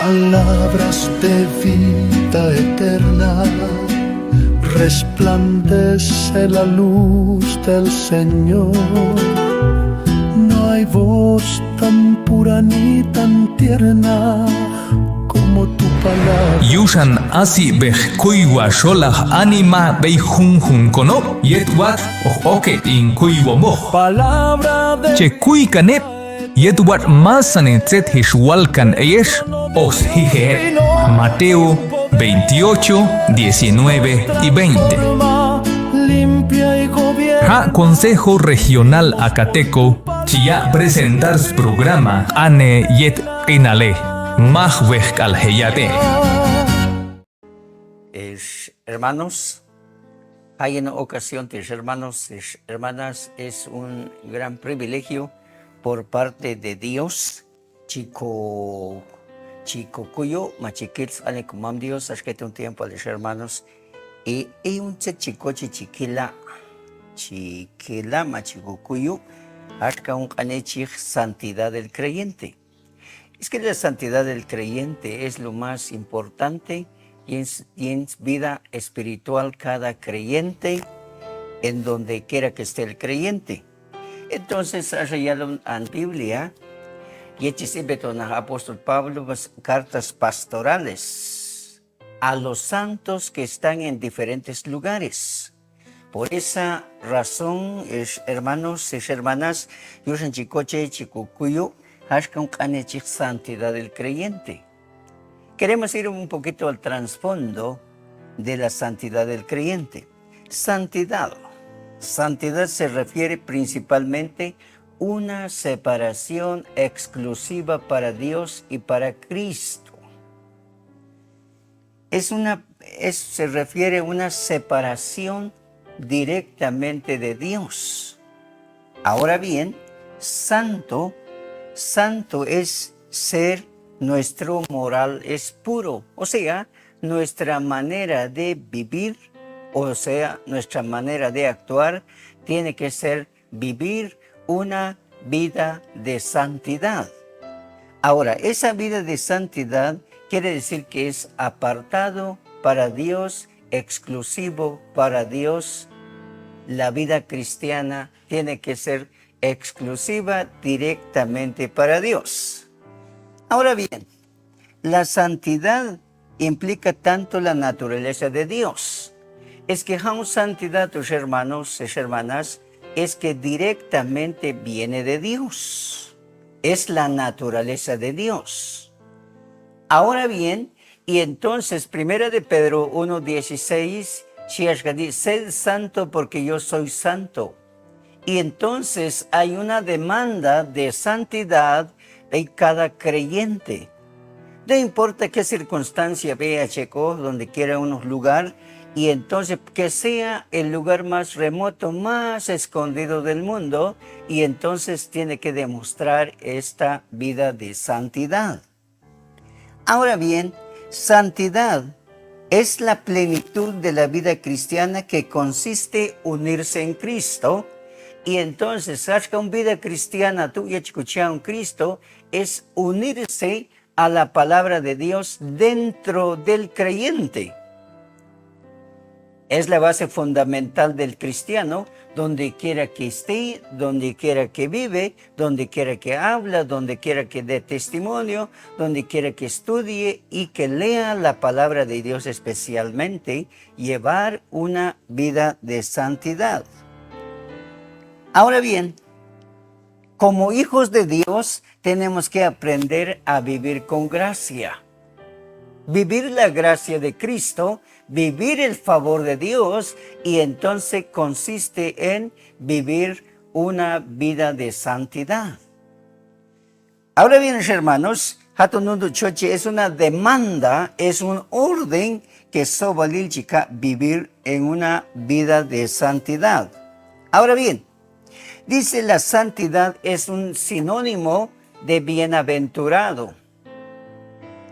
palabras de vida eterna, resplandece la luz del Señor. No hay voz tan pura ni tan tierna como tu palabra. Yushan asi bejkuiwa sholah anima beijunjun kono yetwat oke in kuiwomo. Palabra de Chekui kanep yetwat masane tset hishwalkan eyesh os hije. Mateo 28, 19 y 20. alma limpia y gobierna. Consejo Regional Acateco, Chia presentar su programa Ane Yet Inale, Mahwek al Heyate. Hermanos, hay en ocasión, hermanos, hermanas, es un gran privilegio por parte de Dios, chico cuyo machiquils ale comam Dios, que un tiempo a los hermanos, y un chico chiquila machico cuyo, hasta un canechich santidad del creyente. Es que la santidad del creyente es lo más importante y en vida espiritual cada creyente, en donde quiera que esté el creyente. Entonces, allá en la Biblia, y el apóstol Pablo, cartas pastorales a los santos que están en diferentes lugares. Por esa razón, hermanos y hermanas, yo soy chicoche, chicucuyo, santidad del creyente. Queremos ir un poquito al trasfondo de la santidad del creyente. Santidad se refiere principalmente a una separación exclusiva para Dios y para Cristo. Se refiere a una separación directamente de Dios. Ahora bien, santo es ser nuestro moral es puro, o sea, nuestra manera de vivir, o sea, nuestra manera de actuar tiene que ser vivir una vida de santidad. Ahora, esa vida de santidad quiere decir que es apartado para Dios, exclusivo para Dios. La vida cristiana tiene que ser exclusiva directamente para Dios. Ahora bien, la santidad implica tanto la naturaleza de Dios. Es que santidad, tus hermanos y hermanas, es que directamente viene de Dios. Es la naturaleza de Dios. Ahora bien, y entonces, 1 de Pedro 1:16, sed santo porque yo soy santo. Y entonces hay una demanda de santidad de cada creyente. No importa qué circunstancia vea, Checo, donde quiera unos lugar, y entonces que sea el lugar más remoto, más escondido del mundo, y entonces tiene que demostrar esta vida de santidad. Ahora bien, santidad es la plenitud de la vida cristiana que consiste en unirse en Cristo. Y entonces, una vida cristiana, tú ya escuchas en Cristo, es unirse a la palabra de Dios dentro del creyente. Es la base fundamental del cristiano, donde quiera que esté, donde quiera que vive, donde quiera que habla, donde quiera que dé testimonio, donde quiera que estudie y que lea la palabra de Dios, especialmente llevar una vida de santidad. Ahora bien, como hijos de Dios tenemos que aprender a vivir con gracia. Vivir la gracia de Cristo, vivir el favor de Dios, y entonces consiste en vivir una vida de santidad. Ahora bien, hermanos, es una demanda, es un orden que sobalil chica vivir en una vida de santidad. Ahora bien, dice la santidad es un sinónimo de bienaventurado.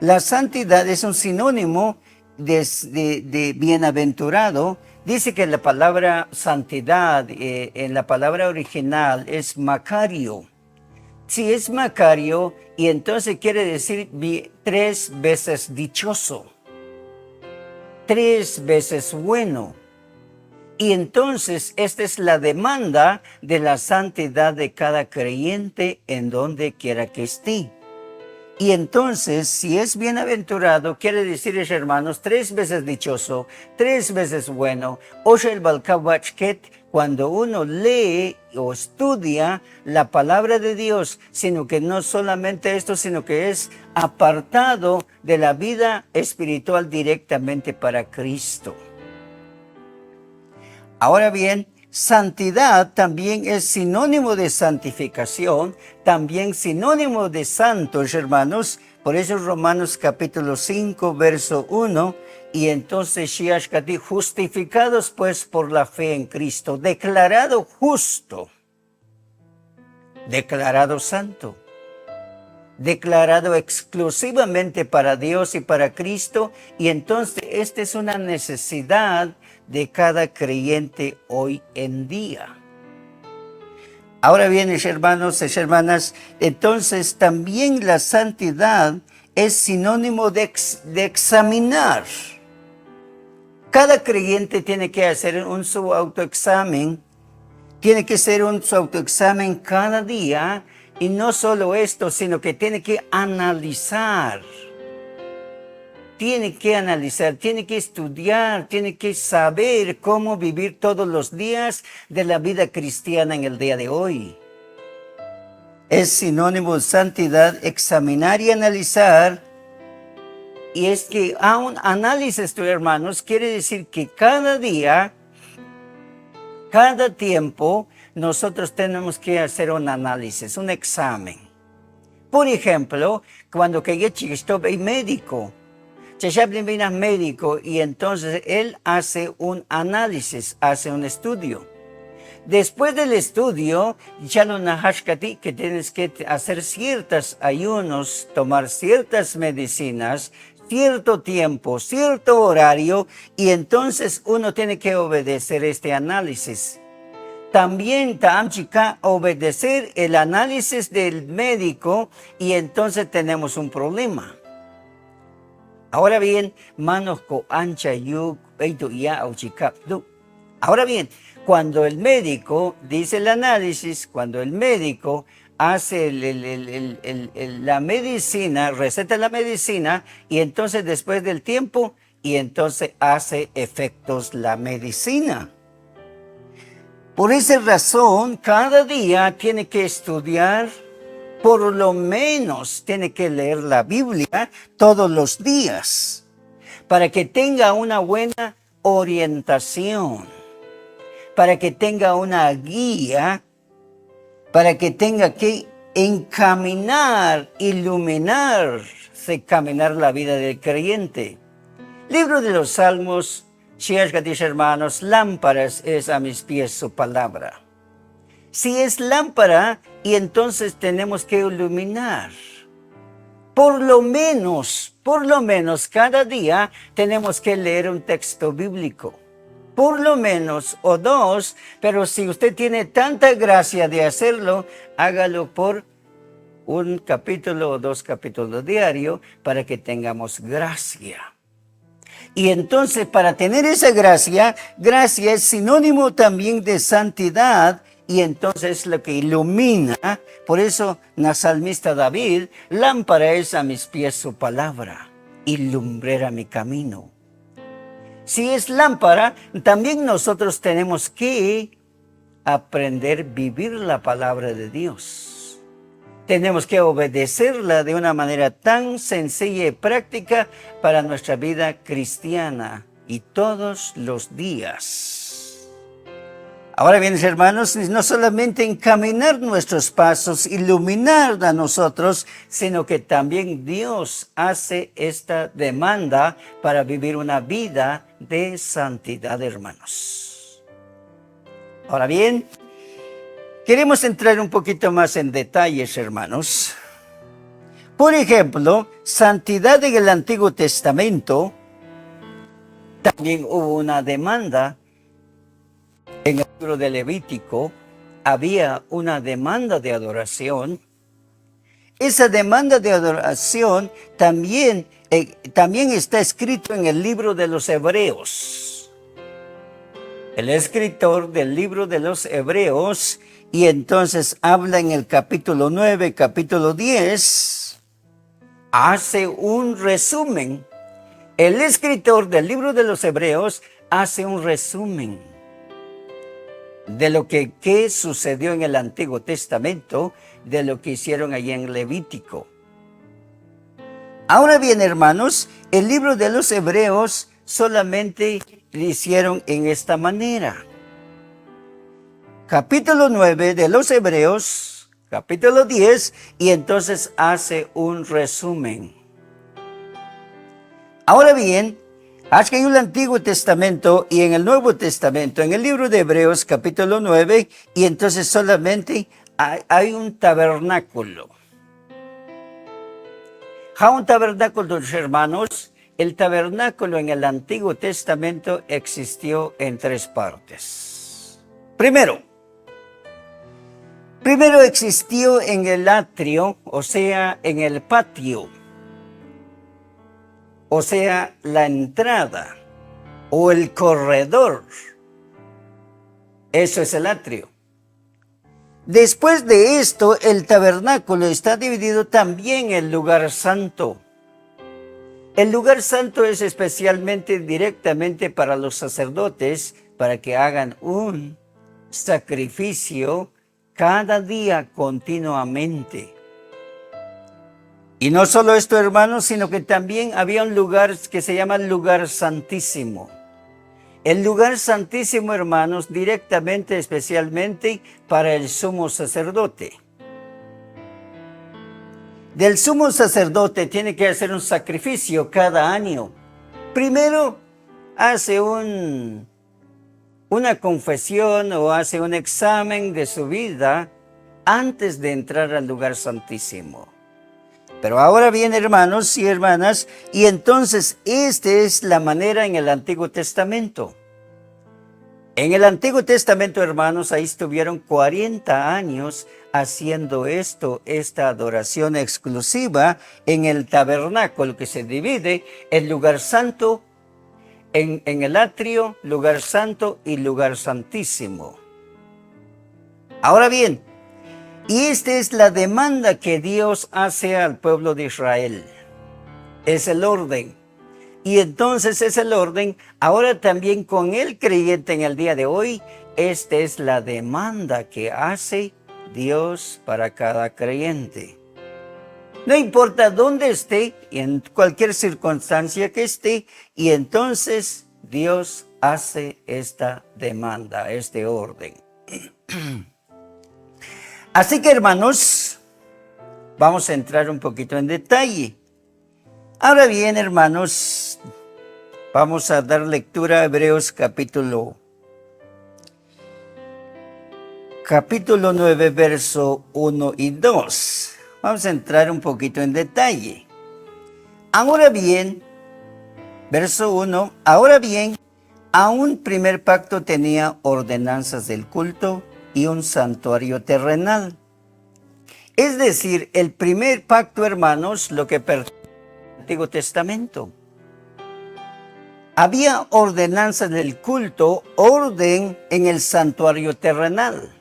La santidad es un sinónimo de bienaventurado. Dice que la palabra santidad en la palabra original es macario. Si es Macario, y entonces quiere decir 3 veces dichoso, 3 veces bueno. Y entonces esta es la demanda de la santidad de cada creyente en donde quiera que esté. Y entonces, si es bienaventurado, quiere decir, hermanos, 3 veces dichoso, 3 veces bueno. Oye el Balkawachket, cuando uno lee o estudia la palabra de Dios, sino que no solamente esto, sino que es apartado de la vida espiritual directamente para Cristo. Ahora bien, santidad también es sinónimo de santificación, también sinónimo de santos, hermanos. Por eso Romanos capítulo 5, verso 1, y entonces Shiashkati, justificados pues por la fe en Cristo, declarado justo, declarado santo, declarado exclusivamente para Dios y para Cristo, y entonces esta es una necesidad de cada creyente hoy en día. Ahora bien, hermanos y hermanas, entonces también la santidad es sinónimo de examinar. Cada creyente tiene que hacer su autoexamen, tiene que hacer su autoexamen cada día, y no solo esto, sino que tiene que analizar. Tiene que analizar, tiene que estudiar, tiene que saber cómo vivir todos los días de la vida cristiana en el día de hoy. Es sinónimo de santidad, examinar y analizar. Y es que a un análisis, hermanos, quiere decir que cada día, cada tiempo, nosotros tenemos que hacer un análisis, un examen. Por ejemplo, cuando que estoy médico, médico, y entonces él hace un análisis, hace un estudio. Después del estudio, ya no nahashkati, que tienes que hacer ciertos ayunos, tomar ciertas medicinas, cierto tiempo, cierto horario, y entonces uno tiene que obedecer este análisis. También Tamchika obedecer el análisis del médico, y entonces tenemos un problema. Ahora bien, ahora bien, cuando el médico dice el análisis, cuando el médico hace la medicina, receta la medicina, y entonces después del tiempo, y entonces hace efectos la medicina. Por esa razón, cada día tiene que estudiar, por lo menos tiene que leer la Biblia todos los días, para que tenga una buena orientación, para que tenga una guía, para que tenga que encaminar, iluminarse, caminar la vida del creyente. Libro de los Salmos, hermanos, lámparas es a mis pies su palabra. Si es lámpara, y entonces tenemos que iluminar. Por lo menos, cada día tenemos que leer un texto bíblico. Por lo menos, o 2, pero si usted tiene tanta gracia de hacerlo, hágalo por un capítulo o 2 capítulos diarios para que tengamos gracia. Y entonces, para tener esa gracia es sinónimo también de santidad, y entonces lo que ilumina. Por eso, el salmista David, lámpara es a mis pies su palabra, y lumbrera mi camino. Si es lámpara, también nosotros tenemos que aprender a vivir la palabra de Dios. Tenemos que obedecerla de una manera tan sencilla y práctica para nuestra vida cristiana y todos los días. Ahora bien, hermanos, no solamente encaminar nuestros pasos, iluminar a nosotros, sino que también Dios hace esta demanda para vivir una vida de santidad, hermanos. Ahora bien, queremos entrar un poquito más en detalles, hermanos. Por ejemplo, santidad en el Antiguo Testamento, también hubo una demanda. En el libro de Levítico había una demanda de adoración, esa demanda de adoración también está escrito en el libro de los Hebreos. El escritor del libro de los Hebreos, y entonces habla en el capítulo 9, capítulo 10, hace un resumen. El escritor del libro de los Hebreos hace un resumen de lo que sucedió en el Antiguo Testamento, de lo que hicieron allí en Levítico. Ahora bien, hermanos, el libro de los Hebreos solamente lo hicieron en esta manera. Capítulo 9 de los Hebreos, capítulo 10, y entonces hace un resumen. Ahora bien, aquí en el Antiguo Testamento y en el Nuevo Testamento, en el libro de Hebreos, capítulo 9, y entonces solamente hay un tabernáculo. Un tabernáculo, hermanos. El tabernáculo en el Antiguo Testamento existió en tres partes. Primero existió en el atrio, o sea, en el patio. O sea, la entrada o el corredor. Eso es el atrio. Después de esto, el tabernáculo está dividido también en el lugar santo. El lugar santo es especialmente directamente para los sacerdotes, para que hagan un sacrificio cada día continuamente. Y no solo esto, hermanos, sino que también había un lugar que se llama el lugar santísimo. El lugar santísimo, hermanos, directamente, especialmente para el sumo sacerdote. Del sumo sacerdote tiene que hacer un sacrificio cada año. Primero hace una confesión o hace un examen de su vida antes de entrar al lugar santísimo. Pero ahora bien, hermanos y hermanas, y entonces esta es la manera en el Antiguo Testamento. En el Antiguo Testamento, hermanos, ahí estuvieron 40 años haciendo esta adoración exclusiva en el tabernáculo, que se divide en lugar santo, en el atrio, lugar santo y lugar santísimo. Ahora bien, y esta es la demanda que Dios hace al pueblo de Israel. Es el orden. Y entonces es el orden. Ahora también con el creyente en el día de hoy, esta es la demanda que hace Dios para cada creyente. No importa dónde esté, y en cualquier circunstancia que esté, y entonces Dios hace esta demanda, este orden. Así que, hermanos, vamos a entrar un poquito en detalle. Ahora bien, hermanos, vamos a dar lectura a Hebreos capítulo 9, verso 1 y 2. Vamos a entrar un poquito en detalle. Ahora bien, verso 1, ahora bien, aún primer pacto tenía ordenanzas del culto y un santuario terrenal. Es decir, el primer pacto, hermanos, lo que pertenece al Antiguo Testamento. Había ordenanzas del culto, orden en el santuario terrenal.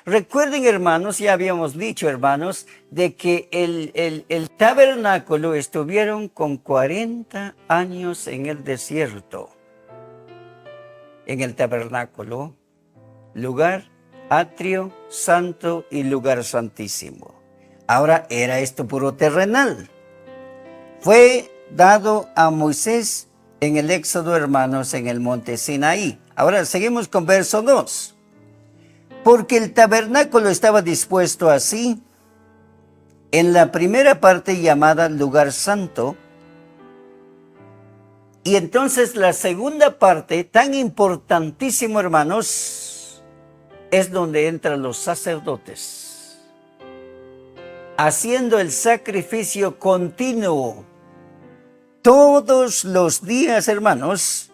Recuerden, hermanos, ya habíamos dicho, hermanos, de que el tabernáculo estuvieron con 40 años en el desierto. En el tabernáculo, lugar, atrio, santo y lugar santísimo. Ahora era esto puro terrenal. Fue dado a Moisés en el Éxodo, hermanos, en el monte Sinaí. Ahora seguimos con verso 2. Porque el tabernáculo estaba dispuesto así, en la primera parte llamada lugar santo, y entonces la segunda parte, tan importantísimo, hermanos, es donde entran los sacerdotes, haciendo el sacrificio continuo, todos los días, hermanos.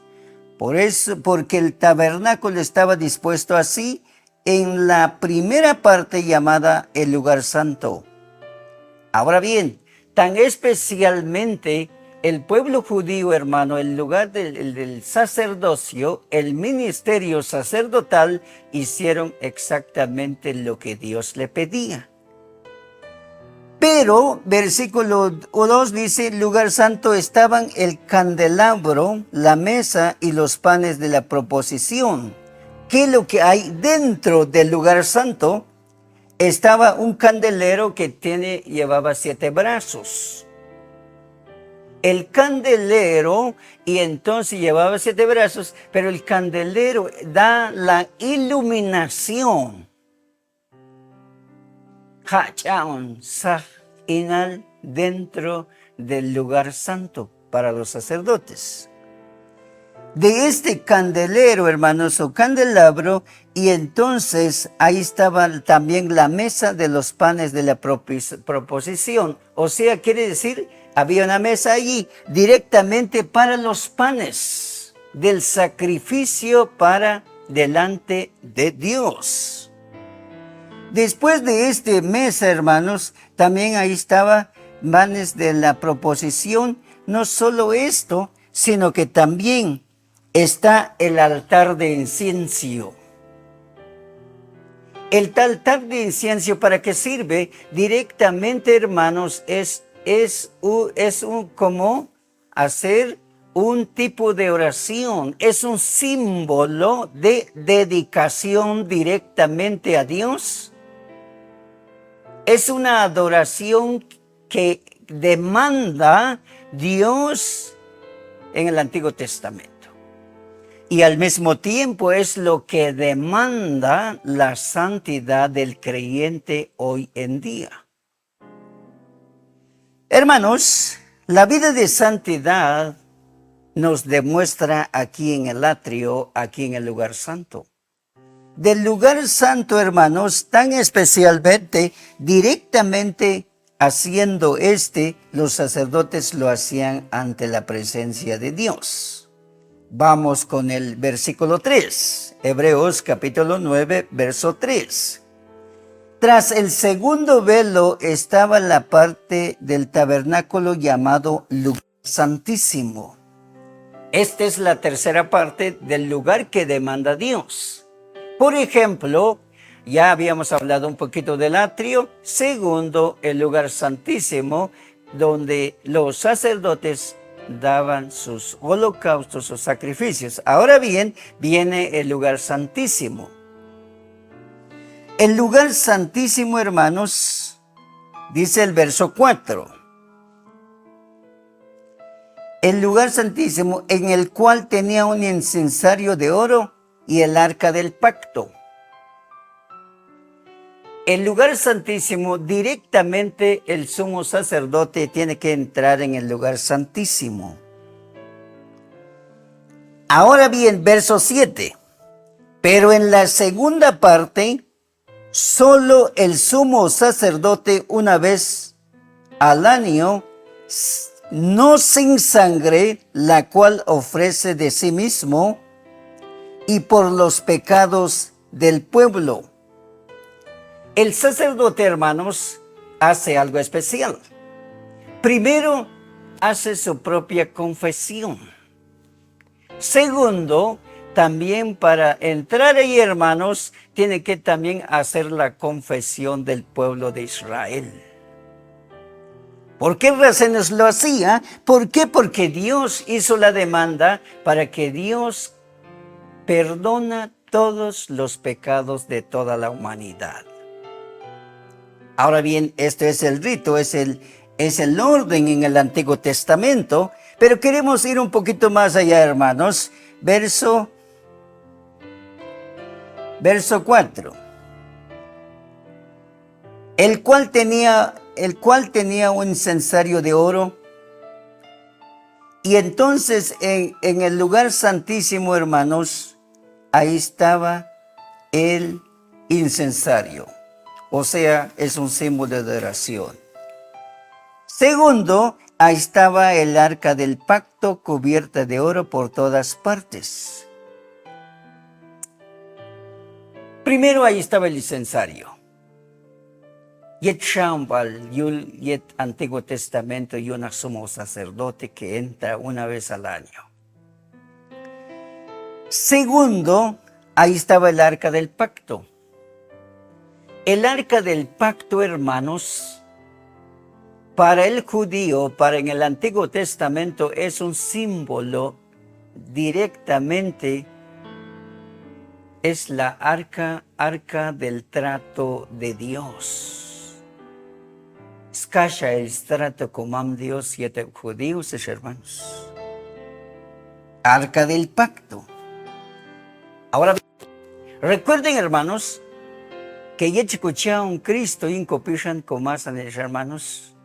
Por eso, porque el tabernáculo estaba dispuesto así, en la primera parte llamada el lugar santo. Ahora bien, tan especialmente el pueblo judío, hermano, el lugar del sacerdocio, el ministerio sacerdotal, hicieron exactamente lo que Dios le pedía. Pero, versículo 2 dice, lugar santo estaban el candelabro, la mesa y los panes de la proposición. ¿Qué es lo que hay dentro del lugar santo? Estaba un candelero que llevaba 7 brazos. El candelero, y entonces llevaba 7 brazos, pero el candelero da la iluminación. Hachaon Sah Inal dentro del lugar santo para los sacerdotes. De este candelero, hermanos, o candelabro, y entonces ahí estaba también la mesa de los panes de la proposición. O sea, quiere decir, había una mesa allí directamente para los panes del sacrificio para delante de Dios. Después de esta mesa, hermanos, también ahí estaba panes de la proposición. No solo esto, sino que también está el altar de incienso. El altar de incienso, ¿para qué sirve? Directamente, hermanos, es como hacer un tipo de oración. Es un símbolo de dedicación directamente a Dios. Es una adoración que demanda Dios en el Antiguo Testamento. Y al mismo tiempo es lo que demanda la santidad del creyente hoy en día. Hermanos, la vida de santidad nos demuestra aquí en el atrio, aquí en el lugar santo. Del lugar santo, hermanos, tan especialmente, directamente haciendo los sacerdotes lo hacían ante la presencia de Dios. Vamos con el versículo 3, Hebreos capítulo 9, verso 3. Tras el segundo velo estaba la parte del tabernáculo llamado lugar santísimo. Esta es la tercera parte del lugar que demanda Dios. Por ejemplo, ya habíamos hablado un poquito del atrio. Segundo, el lugar santísimo, donde los sacerdotes daban sus holocaustos, sus sacrificios. Ahora bien, viene el lugar santísimo. El lugar santísimo, hermanos, dice el verso 4. El lugar santísimo en el cual tenía un incensario de oro y el arca del pacto. El lugar santísimo, directamente el sumo sacerdote tiene que entrar en el lugar santísimo. Ahora bien, verso 7. Pero en la segunda parte, solo el sumo sacerdote una vez al año, no sin sangre, la cual ofrece de sí mismo y por los pecados del pueblo. El sacerdote, hermanos, hace algo especial. Primero, hace su propia confesión. Segundo, también para entrar ahí, hermanos, tiene que también hacer la confesión del pueblo de Israel. ¿Por qué razones lo hacía? ¿Por qué? Porque Dios hizo la demanda para que Dios perdona todos los pecados de toda la humanidad. Ahora bien, esto es el rito, es el orden en el Antiguo Testamento, pero queremos ir un poquito más allá, hermanos. Verso 4. El cual tenía un incensario de oro. Y entonces en el lugar santísimo, hermanos, ahí estaba el incensario. O sea, es un símbolo de adoración. Segundo, ahí estaba el arca del pacto cubierta de oro por todas partes. Primero ahí estaba el incensario. Yet Shambal, yet Antiguo Testamento y un sumo sacerdote que entra una vez al año. Segundo, ahí estaba el arca del pacto. El arca del pacto, hermanos, para el judío, para en el Antiguo Testamento, es un símbolo directamente, es la arca del trato de Dios. Skasha el trato con Dios y judíos, hermanos. Arca del pacto. Ahora, recuerden, hermanos, que ya escucharon Cristo incopisan con más hermanos.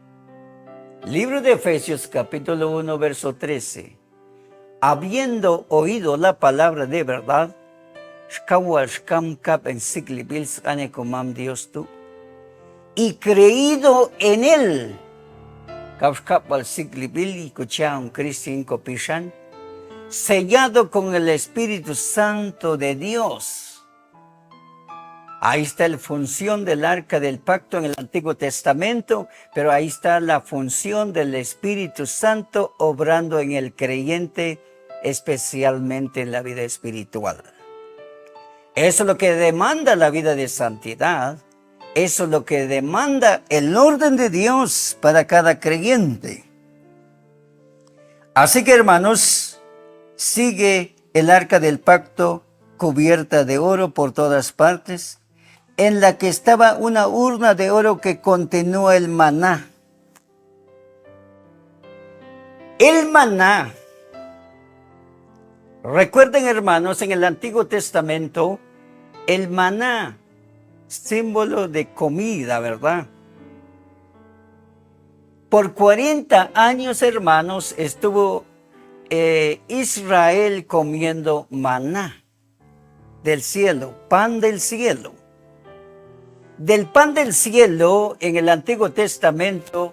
Libro de Efesios, capítulo 1, verso 13. Habiendo oído la palabra de verdad, Dios tú, y creído en él, sellado con el Espíritu Santo de Dios. Ahí está la función del arca del pacto en el Antiguo Testamento, pero ahí está la función del Espíritu Santo obrando en el creyente, especialmente en la vida espiritual. Eso es lo que demanda la vida de santidad. Eso es lo que demanda el orden de Dios para cada creyente. Así que, hermanos, sigue el arca del pacto cubierta de oro por todas partes, en la que estaba una urna de oro que contenía el maná. El maná. Recuerden, hermanos, en el Antiguo Testamento, el maná, símbolo de comida, ¿verdad? Por 40 años, hermanos, estuvo Israel comiendo maná del cielo, pan del cielo. Del pan del cielo, en el Antiguo Testamento,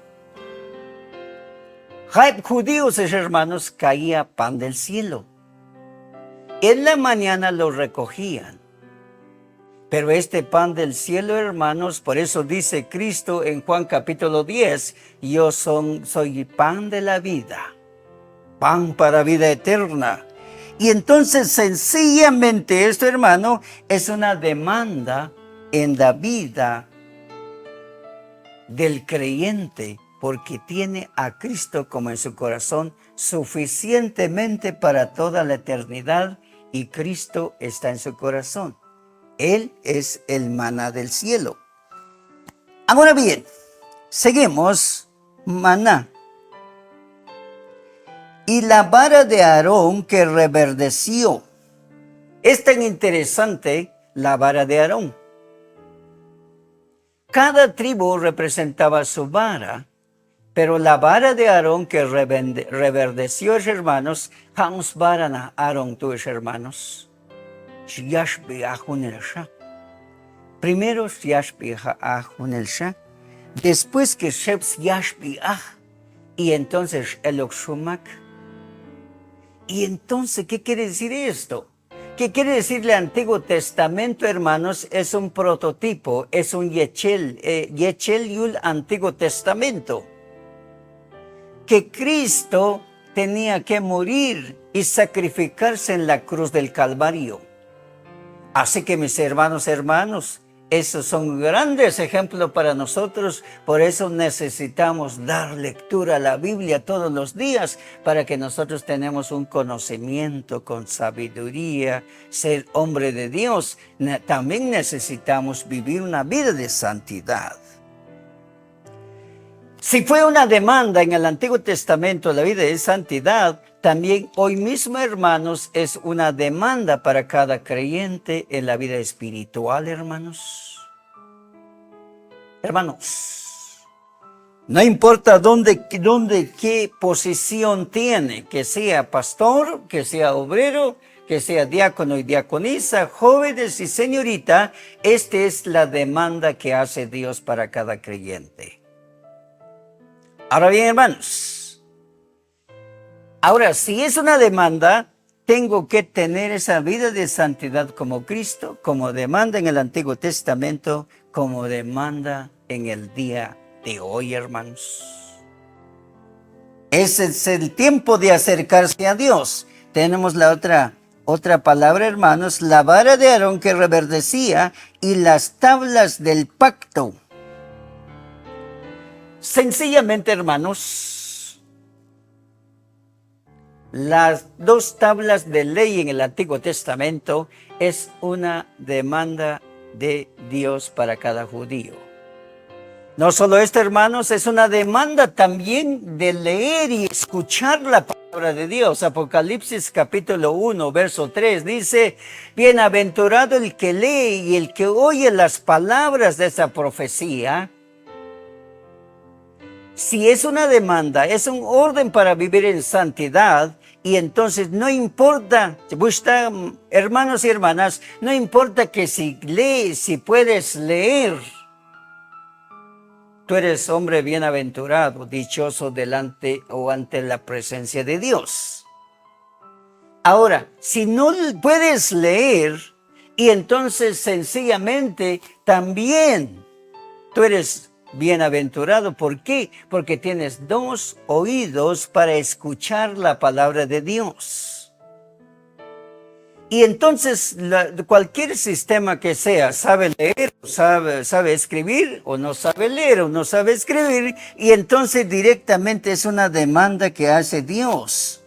judíos, hermanos, caía pan del cielo. En la mañana lo recogían. Pero este pan del cielo, hermanos, por eso dice Cristo en Juan capítulo 10, yo soy pan de la vida, pan para vida eterna. Y entonces sencillamente esto, hermano, es una demanda en la vida del creyente, porque tiene a Cristo como en su corazón suficientemente para toda la eternidad y Cristo está en su corazón. Él es el maná del cielo. Ahora bien, seguimos, maná. Y la vara de Aarón que reverdeció. Es tan interesante la vara de Aarón. Cada tribu representaba su vara, pero la vara de Aarón que reverdeció, hermanos, Hans varana Aarón, tus hermanos. Primero después que y entonces el Oxumac. Y entonces, ¿qué quiere decir esto? ¿Qué quiere decir el Antiguo Testamento, hermanos? Es un prototipo, es un Yechel y un Antiguo Testamento. Que Cristo tenía que morir y sacrificarse en la cruz del Calvario. Así que mis hermanos, esos son grandes ejemplos para nosotros. Por eso necesitamos dar lectura a la Biblia todos los días para que nosotros tenemos un conocimiento con sabiduría, ser hombre de Dios. También necesitamos vivir una vida de santidad. Si fue una demanda en el Antiguo Testamento la vida de santidad, también hoy mismo, hermanos, es una demanda para cada creyente en la vida espiritual, hermanos. Hermanos, no importa qué posición tiene, que sea pastor, que sea obrero, que sea diácono y diaconisa, jóvenes y señorita, esta es la demanda que hace Dios para cada creyente. Ahora bien, hermanos, si es una demanda, tengo que tener esa vida de santidad como Cristo, como demanda en el Antiguo Testamento, como demanda en el día de hoy, hermanos. Ese es el tiempo de acercarse a Dios. Tenemos la otra palabra, hermanos, la vara de Aarón que reverdecía y las tablas del pacto. Sencillamente, hermanos, las 2 tablas de ley en el Antiguo Testamento es una demanda de Dios para cada judío. No solo esto, hermanos, es una demanda también de leer y escuchar la palabra de Dios. Apocalipsis capítulo 1, verso 3 dice: bienaventurado el que lee y el que oye las palabras de esa profecía. Si es una demanda, es un orden para vivir en santidad, y entonces no importa, hermanos y hermanas, no importa que si lees, si puedes leer, tú eres hombre bienaventurado, dichoso delante o ante la presencia de Dios. Ahora, si no puedes leer, y entonces sencillamente también tú eres bienaventurado. ¿Por qué? Porque tienes 2 oídos para escuchar la palabra de Dios. Y entonces cualquier sistema que sea, sabe leer, sabe escribir, o no sabe leer, o no sabe escribir, y entonces directamente es una demanda que hace Dios.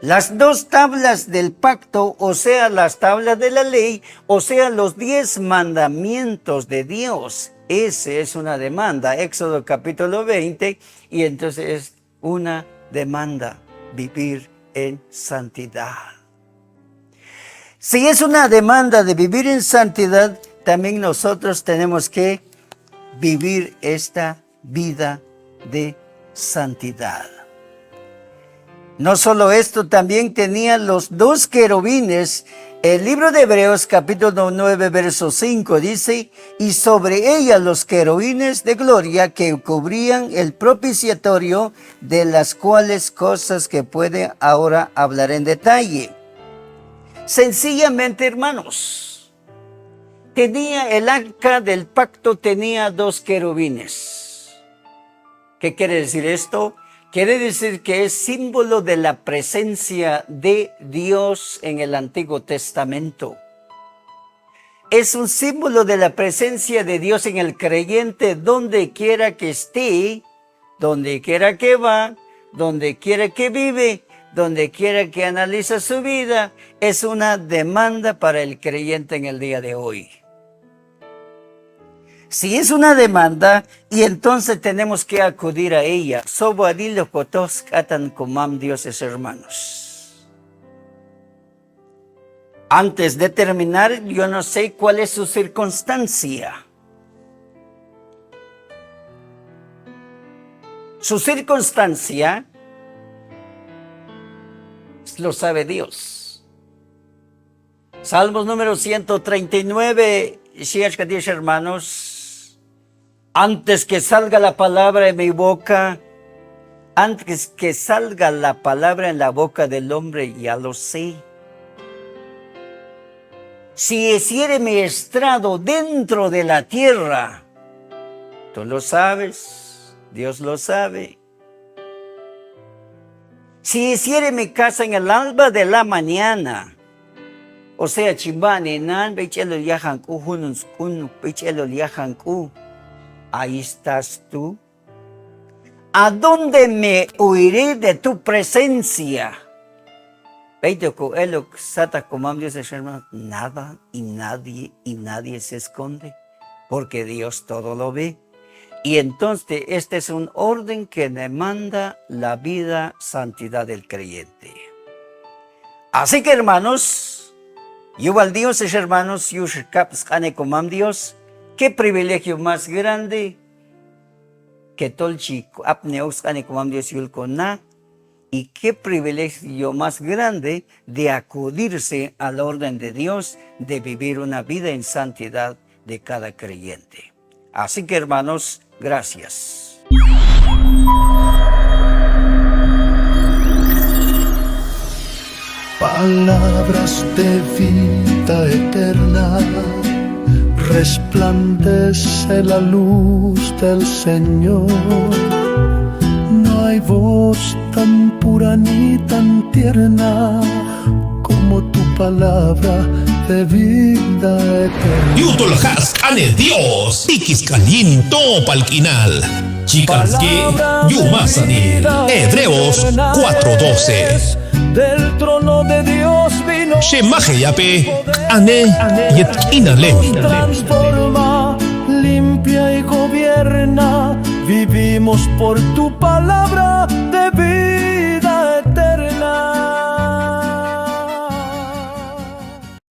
Las 2 tablas del pacto, o sea, las tablas de la ley, o sea, los 10 mandamientos de Dios, ese es una demanda. Éxodo capítulo 20, y entonces es una demanda, vivir en santidad. Si es una demanda de vivir en santidad, también nosotros tenemos que vivir esta vida de santidad. No solo esto, también tenía los 2 querubines. El libro de Hebreos capítulo 9 verso 5 dice: y sobre ella los querubines de gloria que cubrían el propiciatorio, de las cuales cosas que puede ahora hablar en detalle. Sencillamente, hermanos, el arca del pacto tenía 2 querubines. ¿Qué quiere decir esto? Quiere decir que es símbolo de la presencia de Dios en el Antiguo Testamento. Es un símbolo de la presencia de Dios en el creyente donde quiera que esté, donde quiera que va, donde quiera que vive, donde quiera que analiza su vida. Es una demanda para el creyente en el día de hoy. Si es una demanda, y entonces tenemos que acudir a ella. Sobadilo kotos katan kumam, dioses hermanos. Antes de terminar, yo no sé cuál es su circunstancia. Su circunstancia lo sabe Dios. Salmos número 139, hermanos. Antes que salga la palabra de mi boca, antes que salga la palabra en la boca del hombre, ya lo sé. Si hiciere mi estrado dentro de la tierra, tú lo sabes, Dios lo sabe. Si hiciere mi casa en el alba de la mañana, o sea, chimbani nan bechelo yahanku hunus kun bechelo yahanku. Ahí estás tú. ¿A dónde me huiré de tu presencia? Nada y nadie se esconde, porque Dios todo lo ve. Y entonces este es un orden que demanda la vida, santidad del creyente. Así que, hermanos, igual Dios es hermanos, Dios. ¿Qué privilegio más grande que tolchi apneos como Dios yulcona? Y qué privilegio más grande de acudirse al orden de Dios, de vivir una vida en santidad de cada creyente. Así que, hermanos, gracias. Palabras de vida eterna, resplandece la luz del Señor. No hay voz tan pura ni tan tierna como tu palabra de vida eterna. Yutoljas ane Dios, tikis kalinto palquinal. Chicas que Yumasani, Hebreos 4:12. Del trono de Dios vino. Shemaje yape, ane yetkinale. Transforma, limpia y gobierna. Vivimos por tu palabra de vida eterna.